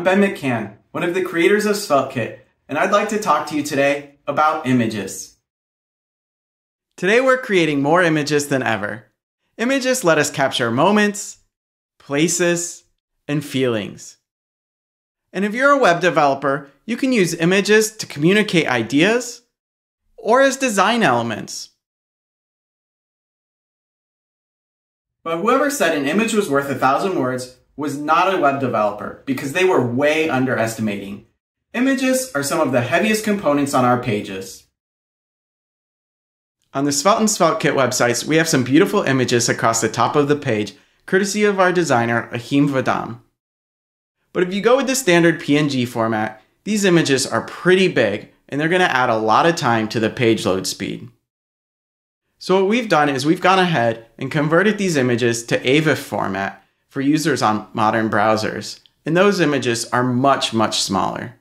Ben McCann, one of the creators of SvelteKit, and I'd like to talk to you today about images. Today we're creating more images than ever. Images let us capture moments, places, and feelings. And if you're a web developer, you can use images to communicate ideas or as design elements. But whoever said an image was worth 1,000 words was not a web developer because they were way underestimating. Images are some of the heaviest components on our pages. On the Svelte and SvelteKit websites, we have some beautiful images across the top of the page, courtesy of our designer, Ahim Vadam. But if you go with the standard PNG format, these images are pretty big and they're going to add a lot of time to the page load speed. So what we've done is we've gone ahead and converted these images to AVIF format for users on modern browsers. And those images are much, much smaller.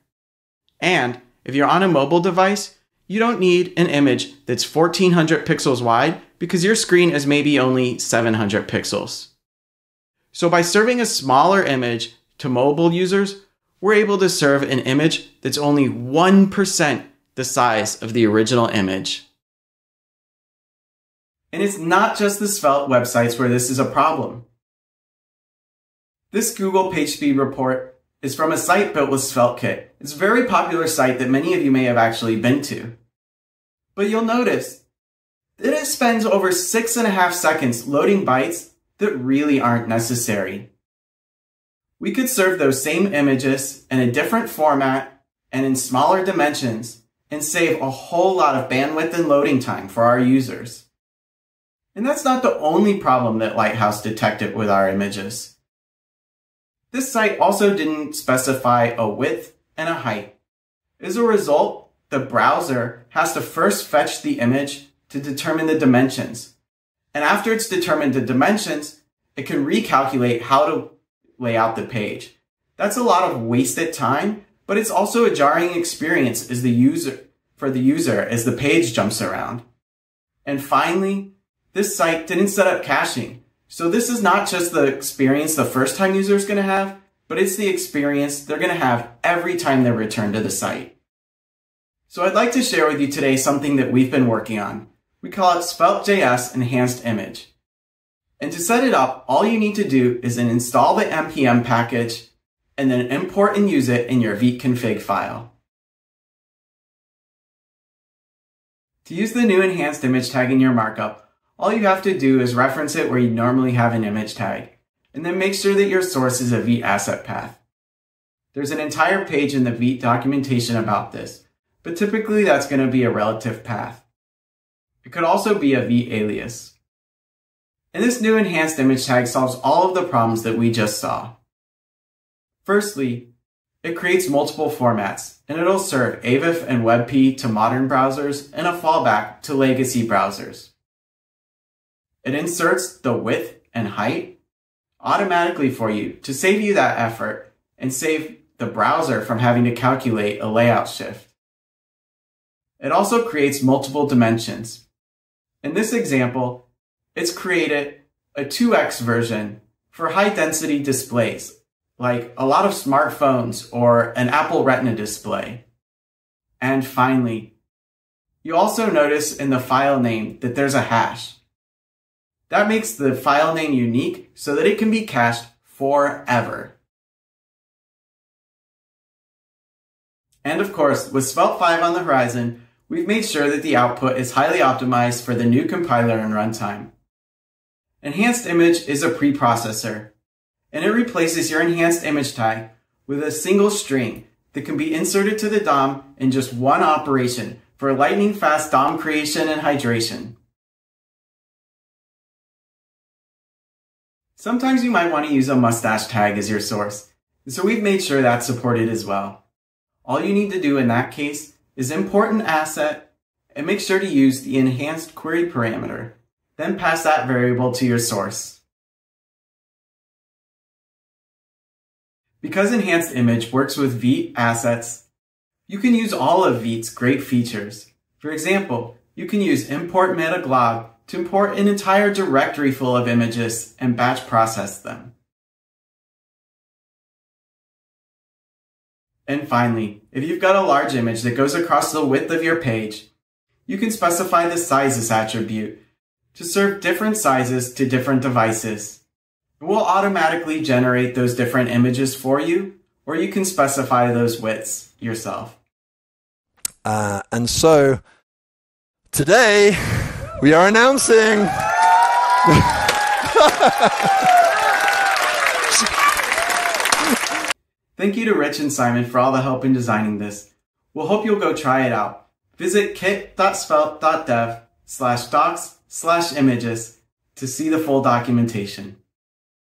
And if you're on a mobile device, you don't need an image that's 1400 pixels wide because your screen is maybe only 700 pixels. So by serving a smaller image to mobile users, we're able to serve an image that's only 1% the size of the original image. And it's not just the Svelte websites where this is a problem. This Google PageSpeed report is from a site built with SvelteKit. It's a very popular site that many of you may have actually been to. But you'll notice that it spends over 6.5 seconds loading bytes that really aren't necessary. We could serve those same images in a different format and in smaller dimensions and save a whole lot of bandwidth and loading time for our users. And that's not the only problem that Lighthouse detected with our images. This site also didn't specify a width and a height. As a result, the browser has to first fetch the image to determine the dimensions. And after it's determined the dimensions, it can recalculate how to lay out the page. That's a lot of wasted time, but it's also a jarring experience for the user as the page jumps around. And finally, this site didn't set up caching. So this is not just the experience the first time user is going to have, but it's the experience they're going to have every time they return to the site. So I'd like to share with you today something that we've been working on. We call it Svelte.js Enhanced Image. And to set it up, all you need to do is install the npm package and then import and use it in your Vite config file. To use the new enhanced image tag in your markup, all you have to do is reference it where you normally have an image tag, and then make sure that your source is a Vite asset path. There's an entire page in the Vite documentation about this, but typically that's going to be a relative path. It could also be a Vite alias. And this new enhanced image tag solves all of the problems that we just saw. Firstly, it creates multiple formats, and it'll serve AVIF and WebP to modern browsers and a fallback to legacy browsers. It inserts the width and height automatically for you to save you that effort and save the browser from having to calculate a layout shift. It also creates multiple dimensions. In this example, it's created a 2x version for high-density displays, like a lot of smartphones or an Apple Retina display. And finally, you also notice in the file name that there's a hash. That makes the file name unique so that it can be cached forever. And of course, with Svelte 5 on the horizon, we've made sure that the output is highly optimized for the new compiler and runtime. Enhanced image is a preprocessor, and it replaces your enhanced image tag with a single string that can be inserted to the DOM in just one operation for lightning fast DOM creation and hydration. Sometimes you might want to use a mustache tag as your source, and so we've made sure that's supported as well. All you need to do in that case is import an asset and make sure to use the enhanced query parameter, then pass that variable to your source. Because enhanced image works with Vite assets, you can use all of Vite's great features. For example, you can use import meta-glob to import an entire directory full of images and batch process them. And finally, if you've got a large image that goes across the width of your page, you can specify the sizes attribute to serve different sizes to different devices. It will automatically generate those different images for you, or you can specify those widths yourself. And so today we are announcing Thank you to Rich and Simon for all the help in designing this. We'll hope you'll go try it out. Visit kit.svelte.dev/docs/images to see the full documentation.